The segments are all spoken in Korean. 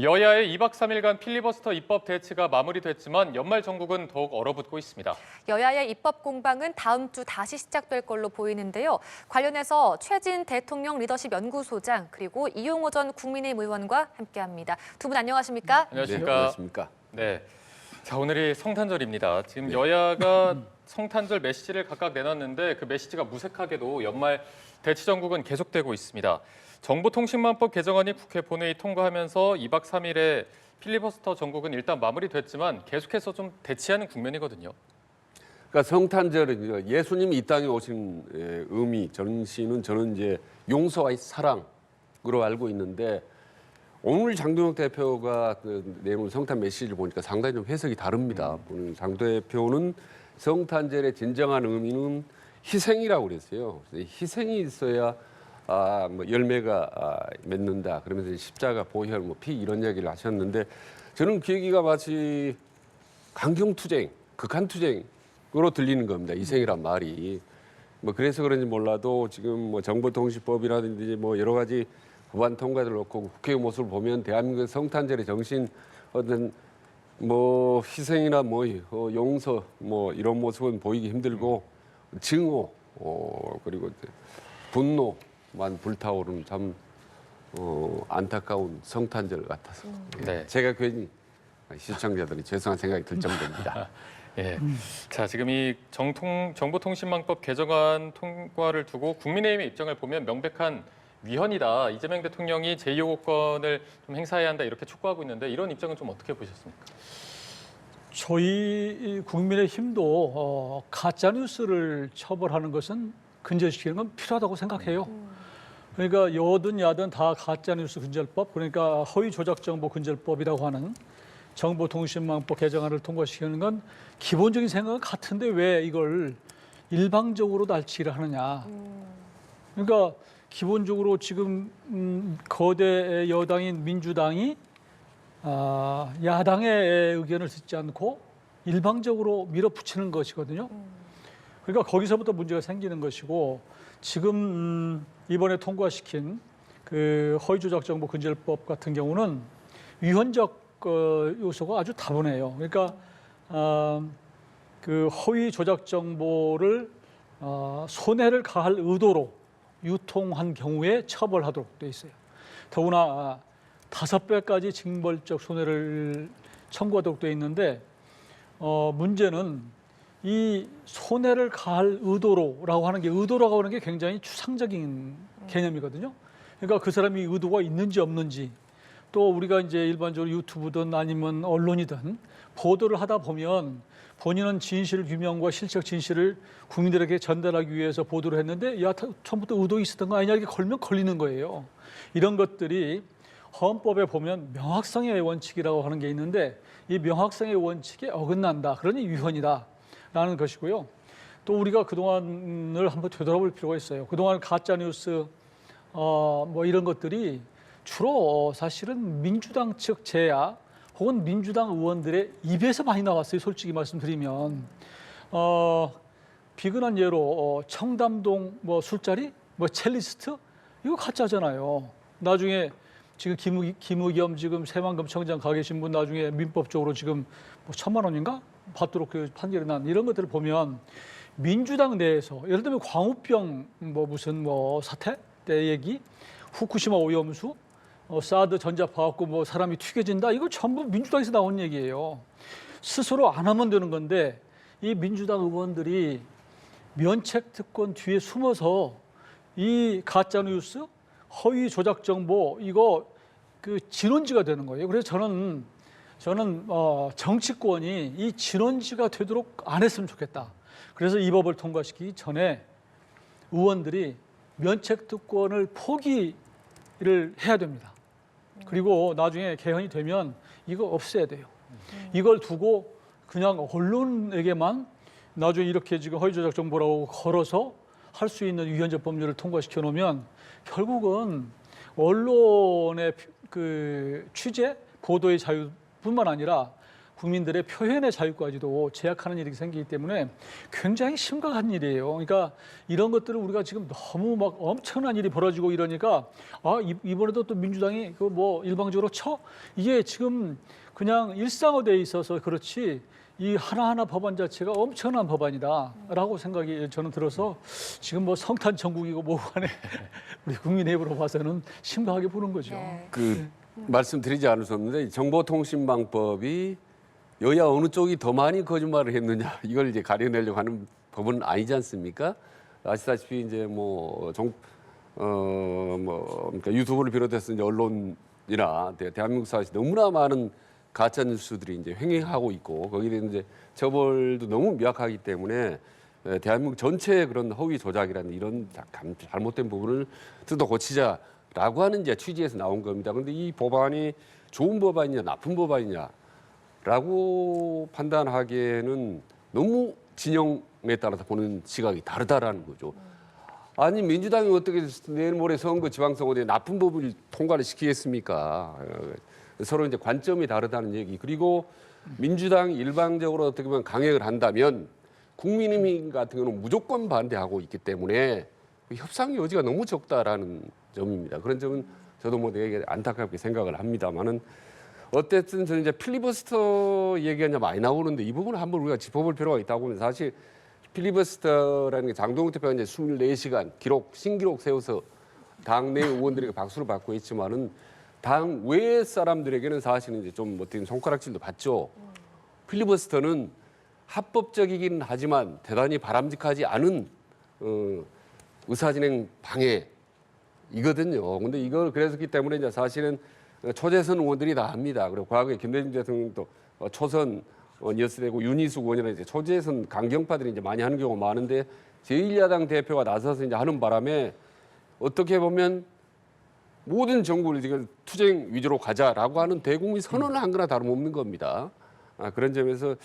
여야의 2박 3일간 필리버스터 입법 대치가 마무리됐지만 연말 정국은 더욱 얼어붙고 있습니다. 여야의 입법 공방은 다음 주 다시 시작될 걸로 보이는데요. 관련해서 최진 대통령 리더십 연구소장 그리고 이용호 전 국민의힘 의원과 함께합니다. 두 분 안녕하십니까? 안녕하십니까? 네, 안녕하십니까? 네. 자, 오늘이 성탄절입니다. 지금 여야가 성탄절 메시지를 각각 내놨는데 그 메시지가 무색하게도 연말 대치 정국은 계속되고 있습니다. 정보통신망법 개정안이 국회 본회의 통과하면서 2박 3일의 필리버스터 정국은 일단 마무리됐지만 계속해서 좀 대치하는 국면이거든요. 그러니까 성탄절은 예수님이 이 땅에 오신 의미, 전시는 저는 이제 용서와 사랑으로 알고 있는데 오늘 장동혁 대표가 그 내놓은 성탄 메시지를 보니까 상당히 좀 해석이 다릅니다. 장 대표는 성탄절의 진정한 의미는 희생이라고 그랬어요. 희생이 있어야 뭐 열매가 맺는다. 그러면서 십자가, 보혈, 피 이런 이야기를 하셨는데 저는 그 얘기가 마치 강경투쟁, 극한투쟁으로 들리는 겁니다. 희생이란 말이. 뭐 그래서 그런지 몰라도 지금 뭐 정보통신법이라든지 뭐 여러 가지 법안 통과를 놓고 국회의 모습을 보면 대한민국 성탄절의 정신 어떤 뭐 희생이나 뭐 용서 뭐 이런 모습은 보이기 힘들고 증오 그리고 분노만 불타오르는 참 안타까운 성탄절 같아서 네. 제가 괜히 시청자들이 죄송한 생각이 들 정도입니다. 예. 자, 지금 이 정보통신망법 개정안 통과를 두고 국민의힘의 입장을 보면 명백한 위헌이다. 이재명 대통령이 제2호권을 좀 행사해야 한다 이렇게 촉구하고 있는데 이런 입장은 좀 어떻게 보셨습니까? 저희 국민의힘도 가짜 뉴스를 처벌하는 것은 근절시키는 건 필요하다고 생각해요. 그러니까 여든 야든 다 가짜 뉴스 근절법, 그러니까 허위 조작 정보 근절법이라고 하는 정보통신망법 개정안을 통과시키는 건 기본적인 생각은 같은데 왜 이걸 일방적으로 날치기를 하느냐. 그러니까 기본적으로 지금 거대 여당인 민주당이 야당의 의견을 듣지 않고 일방적으로 밀어붙이는 것이거든요. 그러니까 거기서부터 문제가 생기는 것이고 지금 이번에 통과시킨 그 허위조작정보 근절법 같은 경우는 위헌적 요소가 아주 다분해요. 그러니까 그 허위 조작 정보를 손해를 가할 의도로 유통한 경우에 처벌하도록 돼 있어요. 더구나 5배까지 징벌적 손해를 청구하도록 돼 있는데 문제는 이 손해를 가할 의도로라고 하는 게 의도라고 하는 게 굉장히 추상적인 개념이거든요. 그러니까 그 사람이 의도가 있는지 없는지 또 우리가 이제 일반적으로 유튜브든 아니면 언론이든 보도를 하다 보면 본인은 진실 규명과 실적 진실을 국민들에게 전달하기 위해서 보도를 했는데 야 처음부터 의도 있었던 거 아니냐 이렇게 걸면 걸리는 거예요. 이런 것들이 헌법에 보면 명확성의 원칙이라고 하는 게 있는데 이 명확성의 원칙에 어긋난다. 그러니 위헌이다라는 것이고요. 또 우리가 그동안을 한번 되돌아볼 필요가 있어요. 그동안 가짜뉴스 뭐 이런 것들이 주로 사실은 민주당 측 제야 혹은 민주당 의원들의 입에서 많이 나왔어요. 솔직히 말씀드리면 비근한 예로 청담동 뭐 술자리, 뭐 첼리스트 이거 가짜잖아요. 나중에 지금 김의겸 지금 새만금청장 가 계신 분 나중에 민법적으로 지금 뭐 1,000만 원인가 받도록 그 판결이 난 이런 것들을 보면 민주당 내에서 예를 들면 광우병 뭐 무슨 뭐 사태 때 얘기, 후쿠시마 오염수 사드 전자파 갖고 뭐 사람이 튀겨진다. 이거 전부 민주당에서 나온 얘기예요. 스스로 안 하면 되는 건데 이 민주당 의원들이 면책 특권 뒤에 숨어서 이 가짜 뉴스, 허위 조작 정보 이거 그 진원지가 되는 거예요. 그래서 저는 정치권이 이 진원지가 되도록 안 했으면 좋겠다. 그래서 이 법을 통과시키기 전에 의원들이 면책 특권을 포기를 해야 됩니다. 그리고 나중에 개헌이 되면 이거 없애야 돼요. 이걸 두고 그냥 언론에게만 나중에 이렇게 지금 허위조작 정보라고 걸어서 할 수 있는 위헌적 법률을 통과시켜 놓으면 결국은 언론의 그 취재, 보도의 자유뿐만 아니라 국민들의 표현의 자유까지도 제약하는 일이 생기기 때문에 굉장히 심각한 일이에요. 그러니까 이런 것들을 우리가 지금 너무 막 엄청난 일이 벌어지고 이러니까 이번에도 또 민주당이 그 뭐 일방적으로 이게 지금 그냥 일상화돼 있어서 그렇지 이 하나하나 법안 자체가 엄청난 법안이다라고 생각이 저는 들어서 지금 뭐 성탄 전국이고 뭐고 간에 우리 국민의힘으로 봐서는 심각하게 보는 거죠. 네. 말씀드리지 않을 수 없는데 정보통신망법이 여야 어느 쪽이 더 많이 거짓말을 했느냐 이걸 이제 가려내려고 하는 법은 아니지 않습니까? 아시다시피 이제 그러니까 유튜브를 비롯해서 이제 언론이나 대한민국 사회에서 너무나 많은 가짜 뉴스들이 이제 횡행하고 있고 거기에 대한 이제 처벌도 너무 미약하기 때문에 대한민국 전체의 그런 허위 조작이라는 이런 잘못된 부분을 뜯어 고치자라고 하는 이제 취지에서 나온 겁니다. 그런데 이 법안이 좋은 법안이냐 나쁜 법안이냐라고 판단하기에는 너무 진영에 따라서 보는 시각이 다르다라는 거죠. 아니 민주당이 어떻게 내일 모레 선거 지방선거에 나쁜 법을 통과를 시키겠습니까? 서로 이제 관점이 다르다는 얘기. 그리고 민주당이 일방적으로 어떻게 보면 강행을 한다면 국민의힘 같은 경우는 무조건 반대하고 있기 때문에 협상의 여지가 너무 적다라는 점입니다. 그런 점은 저도 뭐 되게 안타깝게 생각을 합니다만은 어쨌든 저는 이제 필리버스터 얘기가 이제 많이 나오는데 이 부분은 한번 우리가 짚어볼 필요가 있다고 하면 사실 필리버스터라는 게 장동욱 대표가 이제 24시간 신기록 세워서 당내 의원들에게 박수를 받고 있지만은 당 외 사람들에게는 사실은 이제 좀 어떻게 손가락질도 받죠. 필리버스터는 합법적이긴 하지만 대단히 바람직하지 않은 의사진행 방해이거든요. 근데 이걸 그랬기 때문에 이제 사실은 초재선 의원들이 다 합니다. 그리고 과거에 김대중 대통령도 초선이었을 때고 윤희숙 의원이나 이제 초재선 강경파들이 이제 많이 하는 경우가 많은데 제1야당 대표가 나서서 이제 하는 바람에 어떻게 보면 모든 정부를 지금 투쟁 위주로 가자라고 하는 대국민 선언을 한 거나 다름없는 겁니다. 그런 점에서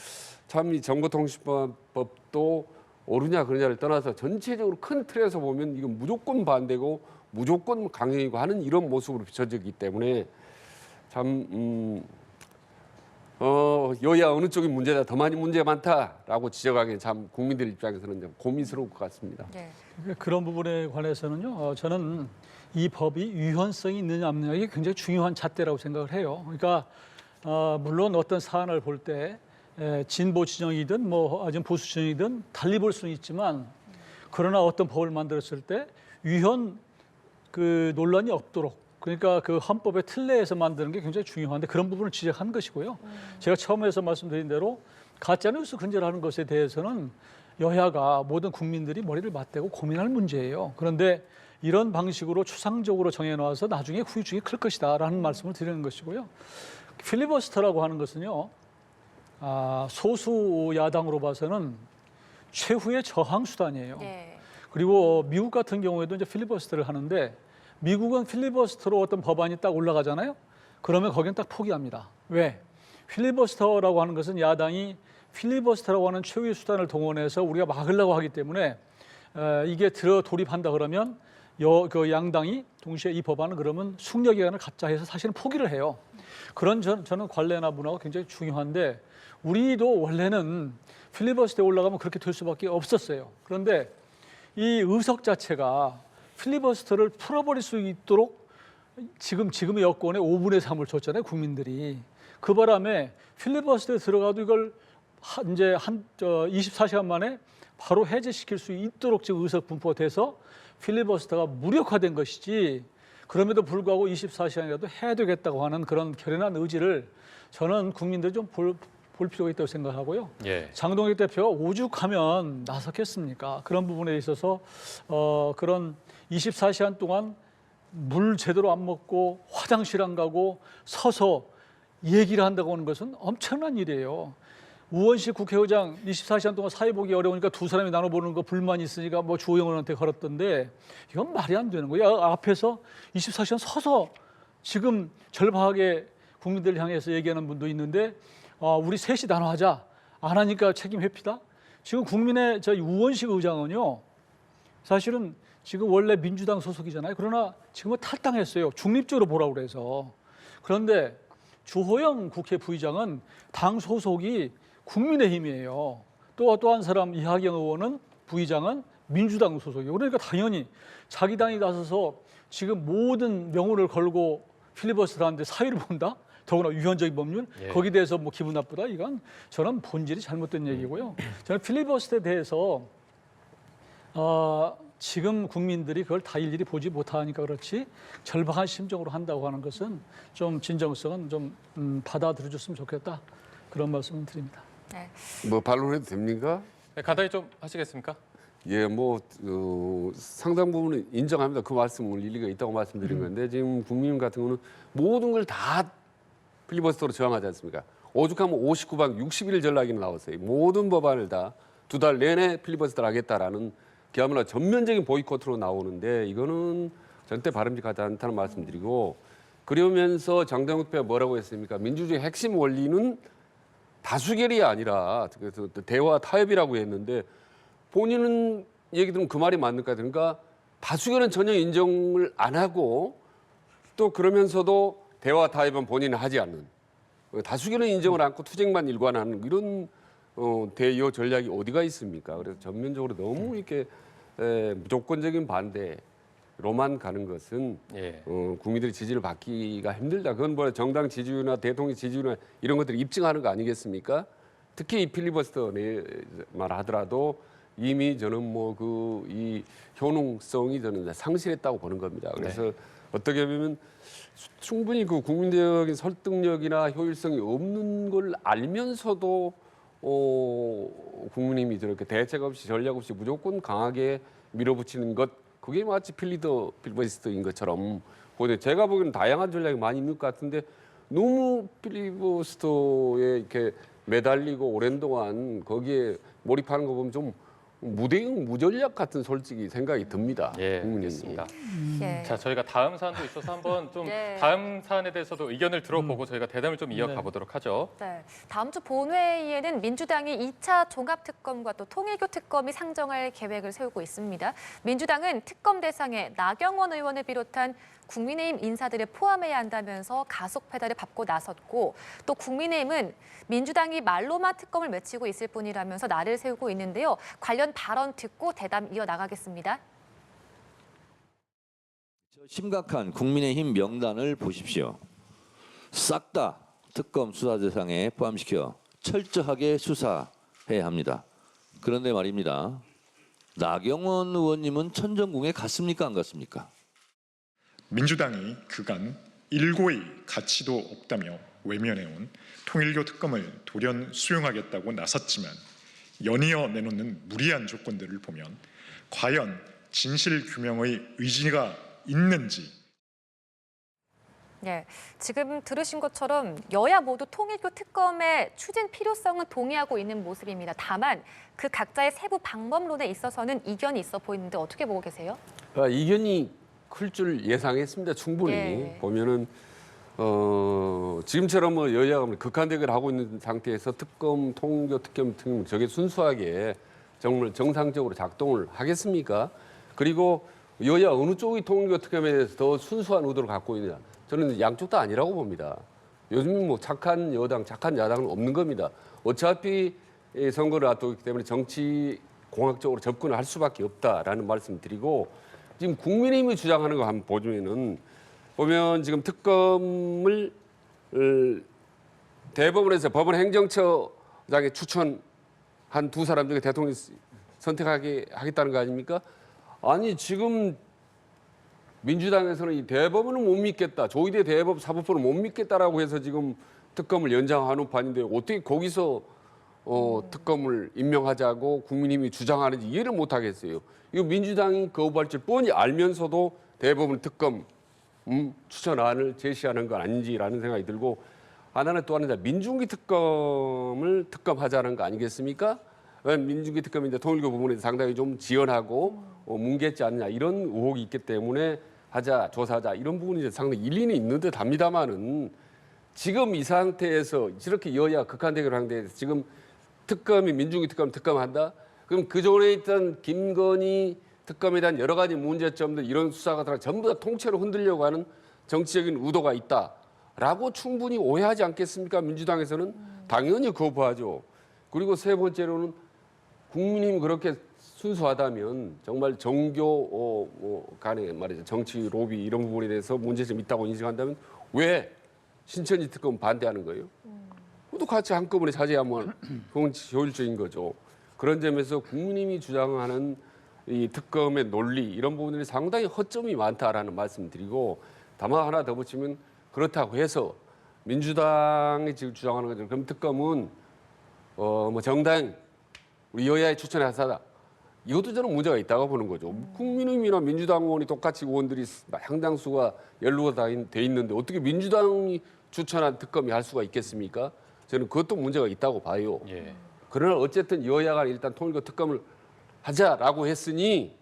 참 이 정보통신법도 옳으냐 그러냐를 떠나서 전체적으로 큰 틀에서 보면 이건 무조건 반대고 무조건 강행이고 하는 이런 모습으로 비춰지기 때문에 참 여야 어느 쪽이 문제다 더 많이 문제가 많다라고 지적하기엔 참 국민들 입장에서는 좀 고민스러울 것 같습니다. 네. 그런 부분에 관해서는요, 저는 이 법이 유연성이 있느냐 없느냐 이게 굉장히 중요한 잣대라고 생각을 해요. 그러니까 물론 어떤 사안을 볼 때 진보 진영이든 뭐 아주 보수 진영이든 달리 볼 수는 있지만 그러나 어떤 법을 만들었을 때 유연 그 논란이 없도록 그러니까 그 헌법의 틀 내에서 만드는 게 굉장히 중요한데 그런 부분을 지적한 것이고요. 제가 처음에서 말씀드린 대로 가짜뉴스 근절하는 것에 대해서는 여야가 모든 국민들이 머리를 맞대고 고민할 문제예요. 그런데 이런 방식으로 추상적으로 정해놔서 나중에 후유증이 클 것이다라는 말씀을 드리는 것이고요. 필리버스터라고 하는 것은요, 소수 야당으로 봐서는 최후의 저항 수단이에요. 네. 그리고 미국 같은 경우에도 이제 필리버스터를 하는데 미국은 필리버스터로 어떤 법안이 딱 올라가잖아요. 그러면 거기는 딱 포기합니다. 왜? 필리버스터라고 하는 것은 야당이 필리버스터라고 하는 최후의 수단을 동원해서 우리가 막으려고 하기 때문에 이게 돌입한다 그러면 그 양당이 동시에 이 법안은 그러면 숙려 기간을 갖자 해서 사실은 포기를 해요. 그런 저는 관례나 문화가 굉장히 중요한데 우리도 원래는 필리버스터에 올라가면 그렇게 될 수밖에 없었어요. 그런데 이 의석 자체가 필리버스터를 풀어버릴 수 있도록 지금의 여권에 5분의 3을 줬잖아요, 국민들이. 그 바람에 필리버스터에 들어가도 이걸 이제 24시간 만에 바로 해제시킬 수 있도록 지금 의석 분포가 돼서 필리버스터가 무력화된 것이지 그럼에도 불구하고 24시간이라도 해야 되겠다고 하는 그런 결연한 의지를 저는 국민들이 좀 볼 필요가 있다고 생각하고요. 예. 장동혁 대표가 오죽하면 나섰겠습니까? 그런 부분에 있어서 그런 24시간 동안 물 제대로 안 먹고 화장실 안 가고 서서 얘기를 한다고 하는 것은 엄청난 일이에요. 우원식 국회의장 24시간 동안 사회 보기 어려우니까 두 사람이 나눠보는 거 불만이 있으니까 뭐 주호영원한테 걸었던데 이건 말이 안 되는 거예요. 앞에서 24시간 서서 지금 절박하게 국민들을 향해서 얘기하는 분도 있는데 우리 셋이 나눠하자. 안 하니까 책임 회피다. 지금 국민의 우원식 의장은요. 사실은 지금 원래 민주당 소속이잖아요. 그러나 지금은 탈당했어요. 중립적으로 보라고 그래서. 그런데 주호영 국회 부의장은 당 소속이 국민의힘이에요. 또 한 사람 이하경 의원은 부의장은 민주당 소속이에요. 그러니까 당연히 자기 당이 나서서 지금 모든 명운을 걸고 필리버스터를 하는데 사유를 본다? 더구나 위헌적인 법률? 예. 거기에 대해서 뭐 기분 나쁘다? 이건 저는 본질이 잘못된 얘기고요. 저는 필리버스터에 대해서 지금 국민들이 그걸 다 일일이 보지 못하니까 그렇지 절박한 심정으로 한다고 하는 것은 좀 진정성은 좀 받아들여줬으면 좋겠다. 그런 말씀을 드립니다. 네. 뭐 반론해도 됩니까? 네, 간단히 좀 하시겠습니까? 예, 뭐 상당 부분은 인정합니다. 그 말씀을 일리가 있다고 말씀드린 건데 지금 국민의힘 같은 경우는 모든 걸 다 필리버스터로 저항하지 않습니까? 오죽하면 59박 60일 전락이 나왔어요. 모든 법안을 다 2달 내내 필리버스터를 하겠다라는 그야말로 전면적인 보이콧으로 나오는데 이거는 절대 바람직하지 않다는 말씀드리고 그러면서 장동혁 대표가 뭐라고 했습니까? 민주주의 핵심 원리는 다수결이 아니라 그래서 대화 타협이라고 했는데 본인은 얘기 들으면 그 말이 맞는 것 같아요. 그러니까 다수결은 전혀 인정을 안 하고 또 그러면서도 대화 타협은 본인은 하지 않는 다수결은 인정을 않고 투쟁만 일관하는 이런 대여 전략이 어디가 있습니까? 그래서 전면적으로 너무 이렇게 무조건적인 반대로만 가는 것은 예. 국민들의 지지를 받기가 힘들다. 그건 뭐 정당 지지율이나 대통령 지지율이나 이런 것들을 입증하는 거 아니겠습니까? 특히 이 필리버스터만 하더라도 이미 저는 뭐 이 효능성이 저는 상실했다고 보는 겁니다. 그래서 어떻게 보면 충분히 그 국민적인 설득력이나 효율성이 없는 걸 알면서도 국민의힘이 저렇게 대책 없이 전략 없이 무조건 강하게 밀어붙이는 것 그게 마치 필리버스터인 것처럼 보는데 제가 보기에는 다양한 전략이 많이 있는 것 같은데 너무 필리버스터에 이렇게 매달리고 오랜 동안 거기에 몰입하는 거 보면 좀 무대응 무전략 같은 솔직히 생각이 듭니다. 예, 국민의힘이. 알겠습니다. 예. 자, 저희가 다음 사안도 있어서 한번 좀 네. 다음 사안에 대해서도 의견을 들어보고 저희가 대담을 좀 이어가 네. 보도록 하죠. 네. 다음 주 본회의에는 민주당이 2차 종합특검과 또 통일교 특검이 상정할 계획을 세우고 있습니다. 민주당은 특검 대상에 나경원 의원을 비롯한 국민의힘 인사들을 포함해야 한다면서 가속 페달을 밟고 나섰고 또 국민의힘은 민주당이 말로만 특검을 외치고 있을 뿐이라면서 날을 세우고 있는데요. 관련 발언 듣고 대담 이어나가겠습니다. 심각한 국민의힘 명단을 보십시오. 싹 다 특검 수사 대상에 포함시켜 철저하게 수사해야 합니다. 그런데 말입니다. 나경원 의원님은 천정궁에 갔습니까? 안 갔습니까? 민주당이 그간 일고의 가치도 없다며 외면해온 통일교 특검을 돌연 수용하겠다고 나섰지만 연이어 내놓는 무리한 조건들을 보면 과연 진실 규명의 의지가 있는지. 네, 지금 들으신 것처럼 여야 모두 통일교 특검의 추진 필요성은 동의하고 있는 모습입니다. 다만 그 각자의 세부 방법론에 있어서는 이견이 있어 보이는데 어떻게 보고 계세요? 이견이 클 줄 예상했습니다. 충분히 예. 보면은 지금처럼 뭐 여야가 극한 대결을 하고 있는 상태에서 특검, 통일교 특검 저게 순수하게 정말 정상적으로 작동을 하겠습니까? 그리고 여야 어느 쪽이 통일교 특검에 대해서 더 순수한 의도를 갖고 있느냐? 저는 양쪽 다 아니라고 봅니다. 요즘은 뭐 착한 여당, 착한 야당은 없는 겁니다. 어차피 선거를 앞두고 있기 때문에 정치 공학적으로 접근을 할 수밖에 없다라는 말씀 드리고 지금 국민의힘이 주장하는 거 한번 보면 지금 특검을 대법원에서 법원 행정처장에 추천한 두 사람 중에 대통령이 선택하게 하겠다는 거 아닙니까? 아니 지금 민주당에서는 이 대법원은 못 믿겠다. 조희대 대법 사법부는 못 믿겠다라고 해서 지금 특검을 연장하는 판인데 어떻게 거기서 특검을 임명하자고 국민의힘이 주장하는지 이해를 못 하겠어요. 이거 민주당이 거부할 줄 뻔히 알면서도 대법원 특검 추천안을 제시하는 건 아닌지라는 생각이 들고 하나는 또 하나 민중기 특검을 특검하자는 거 아니겠습니까? 민중기 특검이 이제 통일교 부분에 상당히 좀 지연하고 뭉개지 않느냐 이런 의혹이 있기 때문에 하자 조사하자 이런 부분이 이제 상당히 일리는 있는 듯 합니다만은 지금 이 상태에서 이렇게 여야 극한 대결을 하는데 지금 특검이 민중기 특검한다? 그럼 그전에 있던 김건희 특검에 대한 여러 가지 문제점들 이런 수사가 전부 다 통째로 흔들려고 하는 정치적인 의도가 있다. 라고 충분히 오해하지 않겠습니까? 민주당에서는 당연히 거부하죠. 그리고 세 번째로는 국민의힘이 그렇게 순수하다면 정말 종교 간의 말이죠. 정치 로비 이런 부분에 대해서 문제점이 있다고 인식한다면 왜 신천지 특검 반대하는 거예요? 그것도 같이 한꺼번에 자제하면 효율적인 거죠. 그런 점에서 국민의힘이 주장하는 이 특검의 논리 이런 부분들이 상당히 허점이 많다라는 말씀드리고 다만 하나 더 붙이면 그렇다고 해서 민주당이 지금 주장하는 것처럼 그럼 특검은 뭐 정당 우리 여야의 추천의 하사다. 이것도 저는 문제가 있다고 보는 거죠. 국민의힘이나 민주당 의원이 똑같이 의원들이 상당수가 연루가 돼 있는데 어떻게 민주당이 추천한 특검이 할 수가 있겠습니까? 저는 그것도 문제가 있다고 봐요. 예. 그러나 어쨌든 여야가 일단 통일교 특검을 하자라고 했으니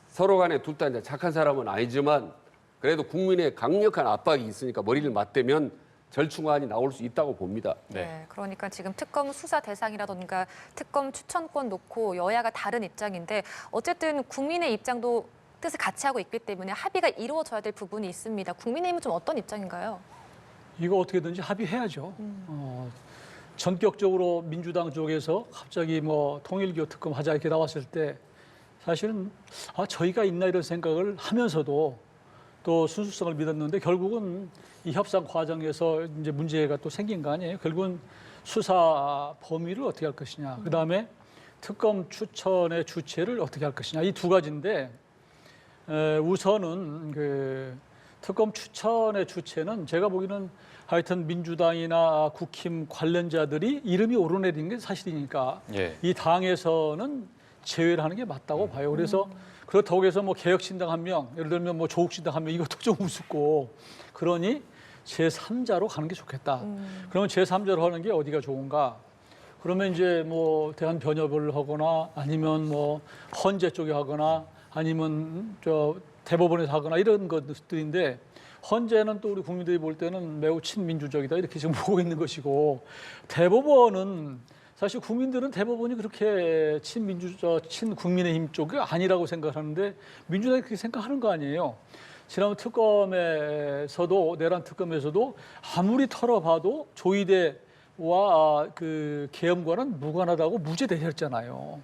서로 간에 둘 다 이제 착한 사람은 아니지만 그래도 국민의 강력한 압박이 있으니까 머리를 맞대면 절충안이 나올 수 있다고 봅니다. 네, 그러니까 지금 특검 수사 대상이라던가 특검 추천권 놓고 여야가 다른 입장인데 어쨌든 국민의 입장도 뜻을 같이 하고 있기 때문에 합의가 이루어져야 될 부분이 있습니다. 국민의힘은 좀 어떤 입장인가요? 이거 어떻게든지 합의해야죠. 전격적으로 민주당 쪽에서 갑자기 뭐 통일교 특검 하자 이렇게 나왔을 때 사실은 저희가 있나 이런 생각을 하면서도 또 순수성을 믿었는데 결국은 이 협상 과정에서 이제 문제가 또 생긴 거 아니에요. 결국은 수사 범위를 어떻게 할 것이냐. 그다음에 특검 추천의 주체를 어떻게 할 것이냐. 이 두 가지인데 우선은 그 특검 추천의 주체는 제가 보기에는 하여튼 민주당이나 국힘 관련자들이 이름이 오르내린 게 사실이니까 예. 이 당에서는 제외를 하는 게 맞다고 봐요. 그래서 그렇다고 해서 뭐 개혁신당 한 명, 예를 들면 뭐 조국신당 한 명 이것도 좀 우습고 그러니 제3자로 가는 게 좋겠다. 그러면 제3자로 하는 게 어디가 좋은가? 그러면 이제 뭐 대한변협을 하거나 아니면 뭐 헌재 쪽에 하거나 아니면 저 대법원에서 하거나 이런 것들인데 헌재는 또 우리 국민들이 볼 때는 매우 친민주적이다 이렇게 지금 보고 있는 것이고 대법원은 사실 국민들은 대법원이 그렇게 친국민의힘 쪽이 아니라고 생각하는데 민주당이 그렇게 생각하는 거 아니에요. 지난번 특검에서도 내란 특검에서도 아무리 털어봐도 조이대와 그 계엄과는 무관하다고 무죄 내렸잖아요.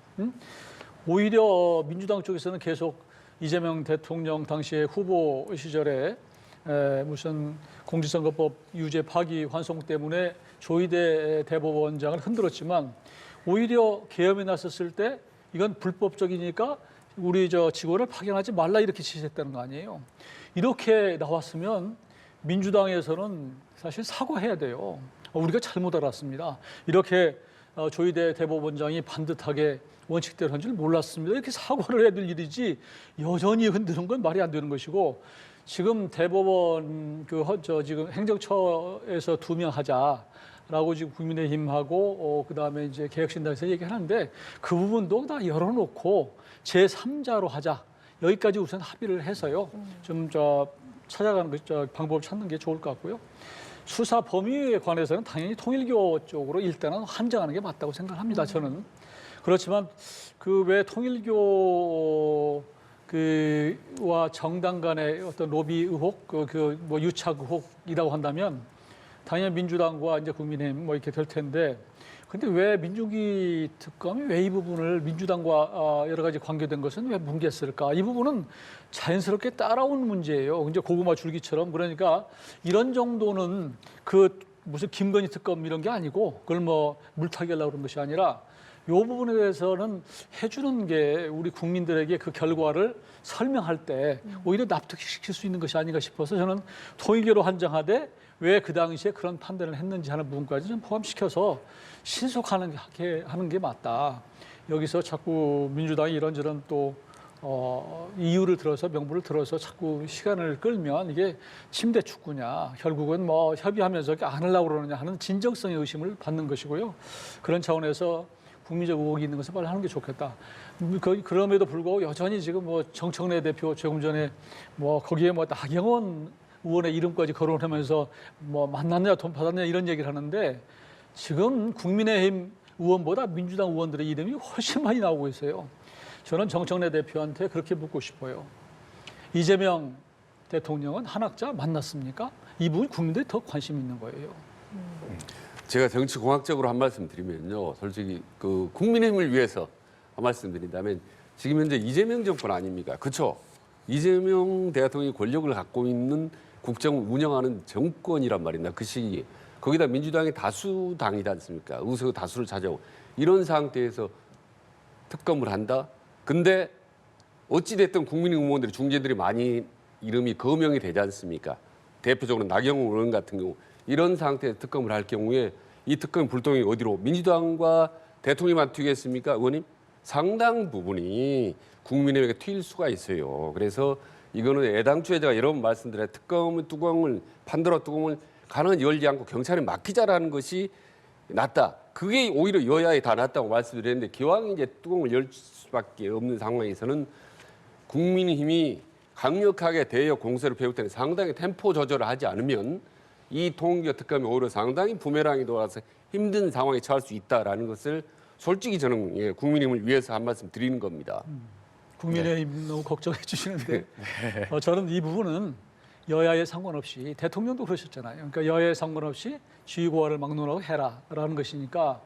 오히려 민주당 쪽에서는 계속 이재명 대통령 당시에 후보 시절에 무슨 공직선거법 유죄 파기 환송 때문에 조이대 대법원장을 흔들었지만 오히려 계엄에 나섰을 때 이건 불법적이니까 우리 저 직원을 파견하지 말라 이렇게 지시했다는 거 아니에요. 이렇게 나왔으면 민주당에서는 사실 사과해야 돼요. 우리가 잘못 알았습니다. 이렇게 조이대 대법원장이 반듯하게 원칙대로 한 줄 몰랐습니다. 이렇게 사과를 해야 될 일이지 여전히 흔드는 건 말이 안 되는 것이고 지금 대법원 지금 행정처에서 2명 하자라고 지금 국민의힘하고 그다음에 이제 개혁신당에서 얘기하는데 그 부분도 다 열어놓고 제3자로 하자. 여기까지 우선 합의를 해서요. 좀 찾아가는 방법을 찾는 게 좋을 것 같고요. 수사 범위에 관해서는 당연히 통일교 쪽으로 일단은 한정하는 게 맞다고 생각합니다. 저는. 그렇지만 그 왜 통일교 와 정당 간의 어떤 로비 의혹, 뭐 유착 의혹이라고 한다면 당연히 민주당과 이제 국민의힘 뭐 이렇게 될 텐데, 근데 왜 민중기 특검이 왜 이 부분을 민주당과 여러 가지 관계된 것은 왜 뭉갰을까? 이 부분은 자연스럽게 따라온 문제예요. 이제 고구마 줄기처럼. 그러니까 이런 정도는 그 무슨 김건희 특검 이런 게 아니고 그걸 뭐 물타기 하려고 그런 것이 아니라 이 부분에 대해서는 해주는 게 우리 국민들에게 그 결과를 설명할 때 오히려 납득시킬 수 있는 것이 아닌가 싶어서 저는 통일교로 한정하되 왜 그 당시에 그런 판단을 했는지 하는 부분까지 좀 포함시켜서 신속하게 하는 게 맞다. 여기서 자꾸 민주당이 이런저런 또 이유를 들어서 명분을 들어서 자꾸 시간을 끌면 이게 침대 축구냐 결국은 뭐 협의하면서 안 하려고 그러느냐 하는 진정성의 의심을 받는 것이고요. 그런 차원에서 국민적 의혹이 있는 것을 빨리 하는 게 좋겠다. 그럼에도 불구하고 여전히 지금 뭐 정청래 대표 조금 전에 뭐 거기에 뭐 나경원 의원의 이름까지 거론하면서 뭐 만났냐 돈 받았냐 이런 얘기를 하는데 지금 국민의힘 의원보다 민주당 의원들의 이름이 훨씬 많이 나오고 있어요. 저는 정청래 대표한테 그렇게 묻고 싶어요. 이재명 대통령은 한학자 만났습니까? 이 부분 국민들이 더 관심 있는 거예요. 제가 정치공학적으로 한 말씀 드리면요. 솔직히 그 국민의힘을 위해서 한 말씀 드린다면 지금 현재 이재명 정권 아닙니까? 그렇죠? 이재명 대통령이 권력을 갖고 있는 국정을 운영하는 정권이란 말입니다. 그 시기에. 거기다 민주당이 다수당이지 않습니까? 의석 다수를 차지하고 이런 상태에서 특검을 한다? 근데 어찌됐든 국민의힘 의원들이 중재들이 많이 이름이 거명이 되지 않습니까? 대표적으로 나경원 의원 같은 경우 이런 상태에서 특검을 할 경우에 이 특검 불통이 어디로 민주당과 대통령만 튀겠습니까? 의원님? 상당 부분이 국민에게 튈 수가 있어요. 그래서 이거는 애당초에 제가 여러 번 말씀드려요. 특검의 뚜껑을 판도라 뚜껑을 가능한 열지 않고 경찰에 맡기자라는 것이 낫다. 그게 오히려 여야에 다 낫다고 말씀드렸는데 기왕 이제 뚜껑을 열 수밖에 없는 상황에서는 국민의힘이 강력하게 대여 공세를 배울 때는 상당히 템포 조절을 하지 않으면 이 통일교 특검이 오히려 상당히 부메랑이 돌아서 힘든 상황에 처할 수 있다라는 것을 솔직히 저는 국민의힘을 위해서 한 말씀 드리는 겁니다. 국민의힘 너무 걱정해 주시는데 저는 이 부분은 여야에 상관없이 대통령도 그러셨잖아요. 그러니까 여야에 상관없이 지휘고하를 막론하고 해라라는 것이니까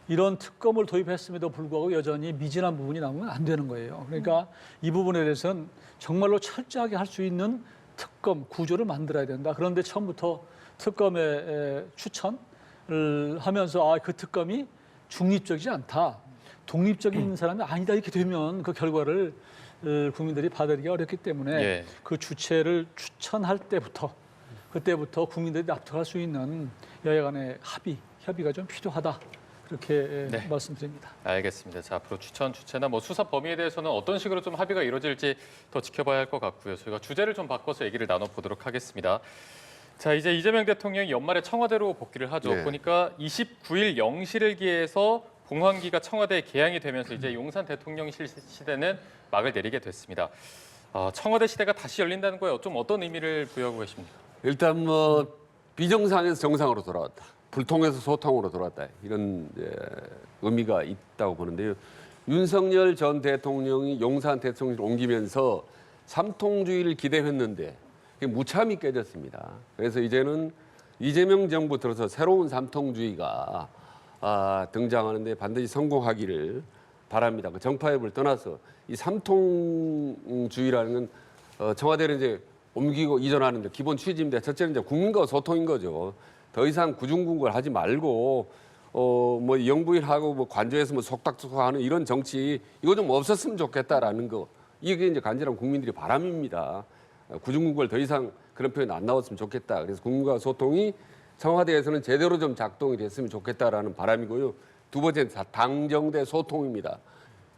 이런 특검을 도입했음에도 불구하고 여전히 미진한 부분이 나오면 안 되는 거예요. 그러니까 이 부분에 대해서는 정말로 철저하게 할 수 있는 특검 구조를 만들어야 된다. 그런데 처음부터 특검의 추천을 하면서 그 특검이 중립적이지 않다. 독립적인 사람이 아니다 이렇게 되면 그 결과를 국민들이 받아들이기 어렵기 때문에 예. 그 주체를 추천할 때부터 그때부터 국민들이 납득할 수 있는 여야 간의 협의가 좀 필요하다. 그렇게 네. 말씀드립니다. 알겠습니다. 자, 앞으로 추천, 주체나 뭐 수사 범위에 대해서는 어떤 식으로 좀 합의가 이루어질지 더 지켜봐야 할 것 같고요. 저희가 주제를 좀 바꿔서 얘기를 나눠보도록 하겠습니다. 자, 이제 이재명 대통령이 연말에 청와대로 복귀를 하죠. 네. 보니까 29일 0시를 기해서 봉헌기가 청와대에 개항이 되면서 이제 용산 대통령실 시대는 막을 내리게 됐습니다. 청와대 시대가 다시 열린다는 거에 좀 어떤 의미를 부여하고 계십니까? 일단 뭐 비정상에서 정상으로 돌아왔다. 불통에서 소통으로 돌아왔다. 이런 의미가 있다고 보는데요. 윤석열 전 대통령이 용산 대통령실 옮기면서 삼통주의를 기대했는데 무참히 깨졌습니다. 그래서 이제는 이재명 정부 들어서 새로운 삼통주의가 등장하는데 반드시 성공하기를 바랍니다. 그 정파협을 떠나서 이 삼통주의라는 건 청와대를 이제 옮기고 이전하는데 기본 취지인데 첫째는 이제 국민과 소통인 거죠. 더 이상 구중궁궐 하지 말고 뭐 영부인하고 뭐 관저에서 뭐 속닥속하는 이런 정치 이거 좀 없었으면 좋겠다라는 거 이게 이제 간절한 국민들의 바람입니다. 구중궁궐 더 이상 그런 표현 안 나왔으면 좋겠다. 그래서 국민과 소통이 청와대에서는 제대로 좀 작동이 됐으면 좋겠다라는 바람이고요. 두 번째는 당정대 소통입니다.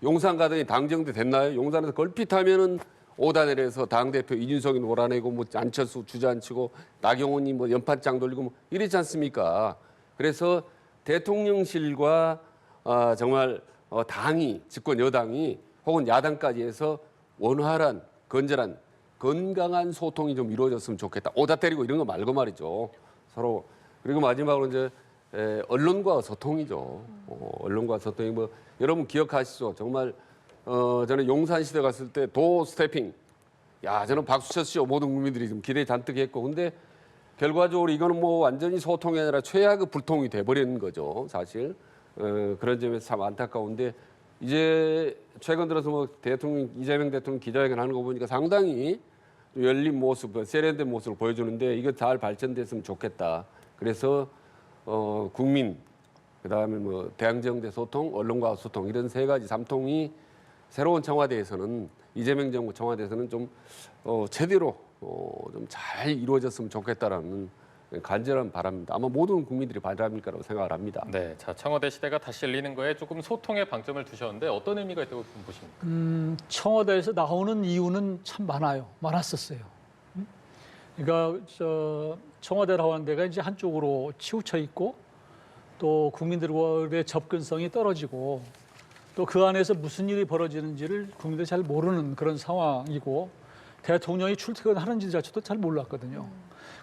용산 가더니 당정대 됐나요? 용산에서 걸핏하면은 오다 내려서 당대표 이준석이 몰아내고 뭐 안철수 주저앉히고 나경원이 뭐 연판장 돌리고 뭐 이랬지 않습니까? 그래서 대통령실과 정말 당이 집권 여당이 혹은 야당까지 해서 원활한 건전한 건강한 소통이 좀 이루어졌으면 좋겠다. 오다 때리고 이런 거 말고 말이죠. 서로 그리고 마지막으로 이제 언론과 소통이죠. 언론과 소통이 뭐 여러분 기억하시죠? 정말 저는 용산 시대 갔을 때 도 스태핑, 야 저는 박수 쳤죠. 모든 국민들이 좀 기대 잔뜩 했고, 근데 결과적으로 이거는 뭐 완전히 소통이 아니라 최악의 불통이 돼버리는 거죠, 사실. 그런 점에서 참 안타까운데 이제 최근 들어서 뭐 이재명 대통령 기자회견 하는 거 보니까 상당히 열린 모습, 세련된 모습을 보여주는데 이거 잘 발전됐으면 좋겠다. 그래서 국민, 그다음에 뭐 대항정대 소통, 언론과 소통 이런 세 가지 삼통이 새로운 청와대에서는 이재명 정부 청와대에서는 좀 제대로 좀 잘 이루어졌으면 좋겠다라는 간절한 바람입니다. 아마 모든 국민들이 바람일 거라고 생각을 합니다. 네, 자 청와대 시대가 다시 열리는 거에 조금 소통에 방점을 두셨는데 어떤 의미가 있다고 보십니까? 청와대에서 나오는 이유는 참 많았었어요. 그러니까 청와대라고 하는 데가 이제 한쪽으로 치우쳐 있고 또 국민들과의 접근성이 떨어지고 또 그 안에서 무슨 일이 벌어지는지를 국민들이 잘 모르는 그런 상황이고 대통령이 출퇴근하는지 자체도 잘 몰랐거든요.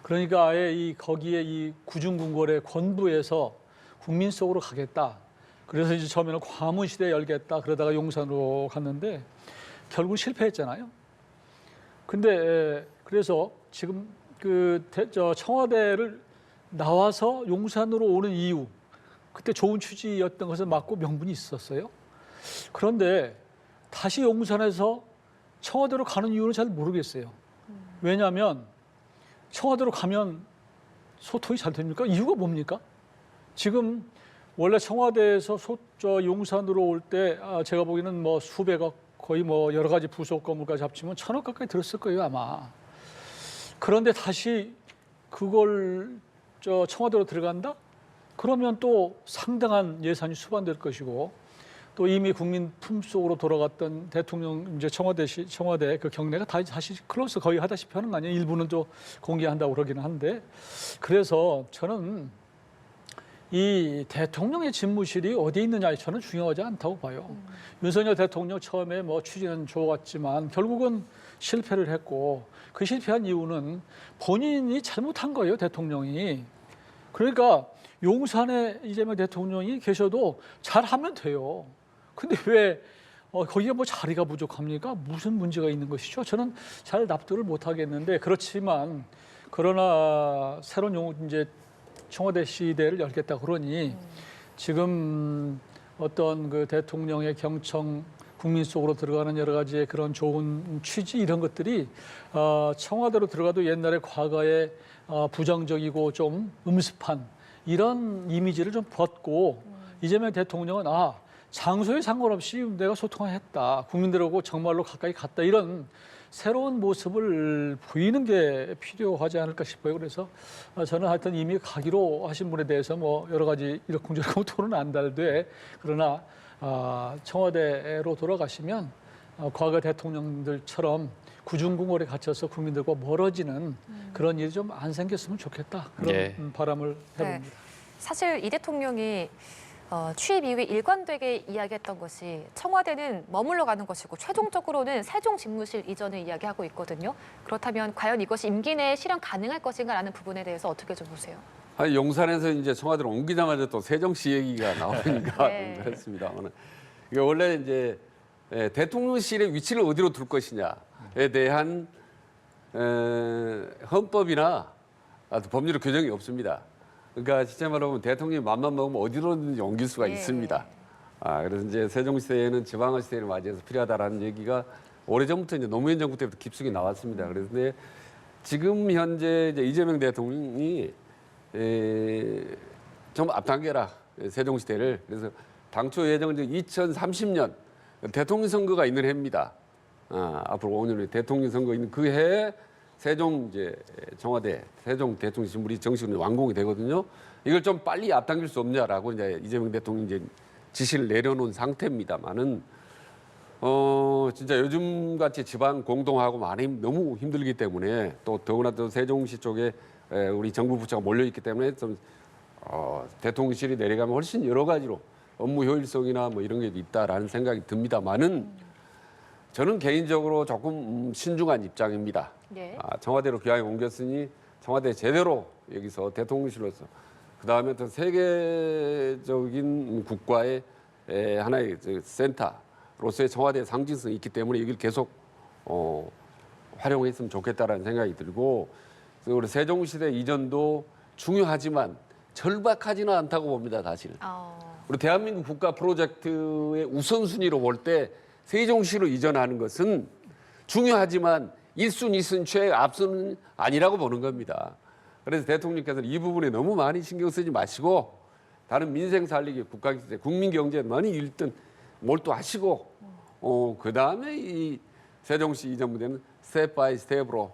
그러니까 아예 거기에 이 구중궁궐의 권부에서 국민 속으로 가겠다. 그래서 이제 처음에는 과문시대 열겠다. 그러다가 용산으로 갔는데 결국 실패했잖아요. 근데 그래서 지금 청와대를 나와서 용산으로 오는 이유, 그때 좋은 취지였던 것을 맞고 명분이 있었어요. 그런데 다시 용산에서 청와대로 가는 이유는 잘 모르겠어요. 왜냐하면 청와대로 가면 소통이 잘 됩니까? 이유가 뭡니까? 지금 원래 청와대에서 용산으로 올 때 제가 보기에는 뭐 수백억, 거의 뭐 여러 가지 부속 건물까지 합치면 1,000억 가까이 들었을 거예요, 아마. 그런데 다시 그걸 청와대로 들어간다? 그러면 또 상당한 예산이 수반될 것이고, 또 이미 국민 품속으로 돌아갔던 대통령 이제 청와대 그 경례가 다시 클로즈 거의 하다시피 하는 거 아니에요? 일부는 또 공개한다고 그러기는 한데, 그래서 저는 이 대통령의 집무실이 어디에 있느냐, 저는 중요하지 않다고 봐요. 윤석열 대통령 처음에 뭐 취지는 좋았지만 결국은 실패를 했고, 그 실패한 이유는 본인이 잘못한 거예요, 대통령이. 그러니까 용산에 이재명 대통령이 계셔도 잘하면 돼요. 근데 왜 거기에 뭐 자리가 부족합니까? 무슨 문제가 있는 것이죠? 저는 잘 납득을 못 하겠는데, 그렇지만 그러나 새로운 이제 청와대 시대를 열겠다 그러니 지금 어떤 그 대통령의 경청, 국민 속으로 들어가는 여러 가지의 그런 좋은 취지, 이런 것들이 청와대로 들어가도 옛날에 과거에 부정적이고 좀 음습한 이런 이미지를 좀 벗고, 이재명 대통령은 장소에 상관없이 내가 소통했다, 국민들하고 정말로 가까이 갔다, 이런 새로운 모습을 보이는 게 필요하지 않을까 싶어요. 그래서 저는 하여튼 이미 가기로 하신 분에 대해서 뭐 여러 가지 이러쿵저러쿵 토는 안 달되, 그러나 청와대로 돌아가시면 과거 대통령들처럼 구중궁궐에 갇혀서 국민들과 멀어지는 그런 일이 좀 안 생겼으면 좋겠다, 그런 예. 바람을 해봅니다. 네. 사실 이 대통령이 취임 이후에 일관되게 이야기했던 것이 청와대는 머물러 가는 것이고 최종적으로는 세종 집무실 이전을 이야기하고 있거든요. 그렇다면 과연 이것이 임기 내에 실현 가능할 것인가라는 부분에 대해서 어떻게 좀 보세요? 아니, 용산에서 이제 청와대로 옮기자마자 또 세종시 얘기가 나오니까 네. 그렇습니다만, 이게 원래 이제 대통령실의 위치를 어디로 둘 것이냐에 대한 헌법이나 법률의 규정이 없습니다. 그러니까 실제 말하면 대통령이 맘만 먹으면 어디로든지 옮길 수가 예. 있습니다. 그래서 이제 세종시대에는 지방화 시대를 맞이해서 필요하다라는 얘기가 오래전부터 이제 노무현 정부 때부터 깊숙이 나왔습니다. 그런데 지금 현재 이제 이재명 대통령이 좀 앞당겨라, 세종시대를. 그래서 당초 예정은 2030년 대통령 선거가 있는 해입니다. 앞으로 5년 후에 대통령 선거 있는 그 해에 세종 이제 청와대, 세종 대통령 집무실이 정식으로 완공이 되거든요. 이걸 좀 빨리 앞당길 수 없냐라고 이제 이재명 대통령이 이제 지시를 내려놓은 상태입니다만은 진짜 요즘 같이 지방 공동하고 많이 너무 힘들기 때문에, 또 더구나 또 세종시 쪽에 우리 정부 부처가 몰려 있기 때문에 좀 대통령실이 내려가면 훨씬 여러 가지로 업무 효율성이나 뭐 이런 게 있다라는 생각이 듭니다만은, 저는 개인적으로 조금 신중한 입장입니다. 네. 청와대로 기왕에 옮겼으니 청와대 제대로 여기서 대통령실로서, 그 다음에 어떤 세계적인 국가의 하나의 센터로서의 청와대의 상징성이 있기 때문에 이걸 계속 활용했으면 좋겠다라는 생각이 들고, 그래서 우리 세종시대 이전도 중요하지만 절박하지는 않다고 봅니다, 사실. 우리 대한민국 국가 프로젝트의 우선순위로 볼 때 세종시로 이전하는 것은 중요하지만 1순위, 2순위의 앞선은 아니라고 보는 겁니다. 그래서 대통령께서는 이 부분에 너무 많이 신경 쓰지 마시고, 다른 민생 살리기, 국가 경제, 국민 경제에 많이 일단 몰두하시고, 그 다음에 이 세종시 이전 문제는 스텝 바이 스텝으로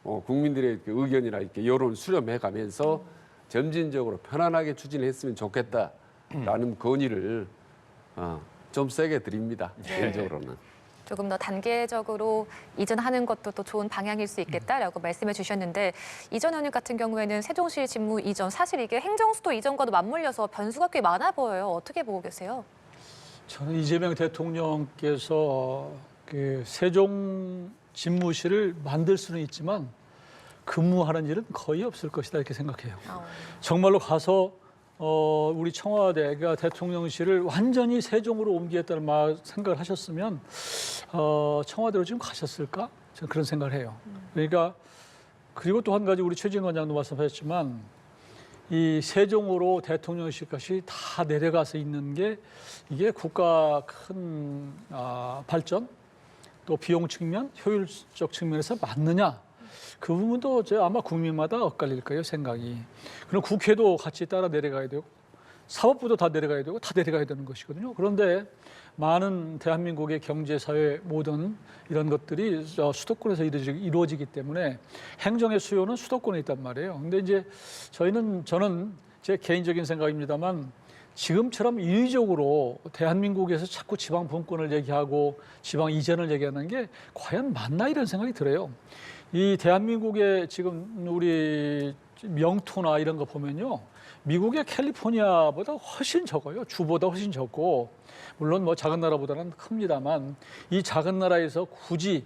국민들의 의견이나 이렇게 여론을 수렴해가면서 점진적으로 편안하게 추진했으면 좋겠다라는 건의를 좀 세게 드립니다. 개인적으로는. 조금 더 단계적으로 이전하는 것도 또 좋은 방향일 수 있겠다라고 말씀해 주셨는데, 이전 의원님 같은 경우에는 세종시 집무 이전, 사실 이게 행정수도 이전과도 맞물려서 변수가 꽤 많아 보여요. 어떻게 보고 계세요? 저는 이재명 대통령께서 그 세종 집무실을 만들 수는 있지만 근무하는 일은 거의 없을 것이다, 이렇게 생각해요. 정말로 가서 우리 청와대가 대통령실을 완전히 세종으로 옮기겠다는 생각을 하셨으면 청와대로 지금 가셨을까? 저는 그런 생각을 해요. 그러니까 그리고 또 한 가지 우리 최진 원장도 말씀하셨지만 이 세종으로 대통령실까지 다 내려가서 있는 게 이게 국가 큰 발전 또 비용 측면, 효율적 측면에서 맞느냐? 그 부분도 아마 국민마다 엇갈릴 거예요, 생각이. 그럼 국회도 같이 따라 내려가야 되고 사법부도 다 내려가야 되고 다 내려가야 되는 것이거든요. 그런데 많은 대한민국의 경제, 사회 모든 이런 것들이 수도권에서 이루어지기 때문에 행정의 수요는 수도권에 있단 말이에요. 근데 이제 저는 제 개인적인 생각입니다만 지금처럼 인위적으로 대한민국에서 자꾸 지방 분권을 얘기하고 지방 이전을 얘기하는 게 과연 맞나 이런 생각이 들어요. 이 대한민국의 지금 우리 영토나 이런 거 보면요. 미국의 캘리포니아보다 훨씬 적어요. 주보다 훨씬 적고 물론 뭐 작은 나라보다는 큽니다만 이 작은 나라에서 굳이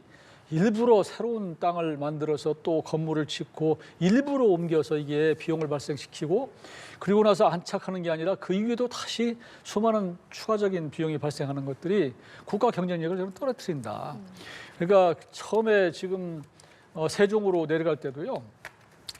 일부러 새로운 땅을 만들어서 또 건물을 짓고 일부러 옮겨서 이게 비용을 발생시키고 그리고 나서 안착하는 게 아니라 그 이후에도 다시 수많은 추가적인 비용이 발생하는 것들이 국가 경쟁력을 좀 떨어뜨린다. 그러니까 처음에 지금 세종으로 내려갈 때도요.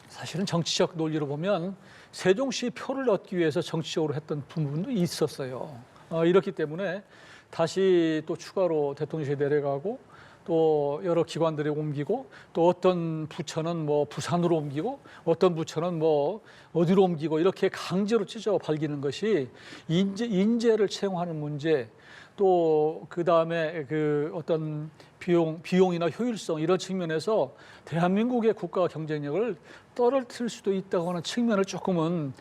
사실은 정치적 논리로 보면 세종시 표를 얻기 위해서 정치적으로 했던 부분도 있었어요. 이렇기 때문에 다시 또 추가로 대통령실에 내려가고 또 여러 기관들에 옮기고 또 어떤 부처는 뭐 부산으로 옮기고 어떤 부처는 뭐 어디로 옮기고 이렇게 강제로 찢어 발기는 것이 인재를 채용하는 문제 또 그다음에 그 어떤 비용이나 효율성 이런 측면에서 대한민국의 국가 경쟁력을 떨어뜨릴 수도 있다고 하는 측면을 조금은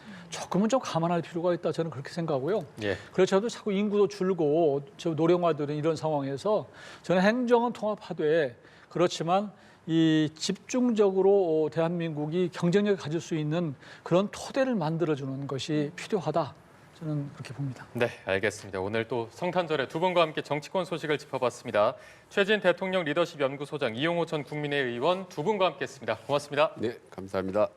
좀 감안할 필요가 있다 저는 그렇게 생각하고요. 예. 그렇죠. 자꾸 인구도 줄고 노령화되는 이런 상황에서 저는 행정은 통합하되 그렇지만 이 집중적으로 대한민국이 경쟁력을 가질 수 있는 그런 토대를 만들어주는 것이 필요하다. 저는 그렇게 봅니다. 네, 알겠습니다. 오늘 또 성탄절에 두 분과 함께 정치권 소식을 짚어봤습니다. 최진 대통령 리더십 연구소장 이용호 전 국민의 의원 두 분과 함께했습니다. 고맙습니다. 네, 감사합니다.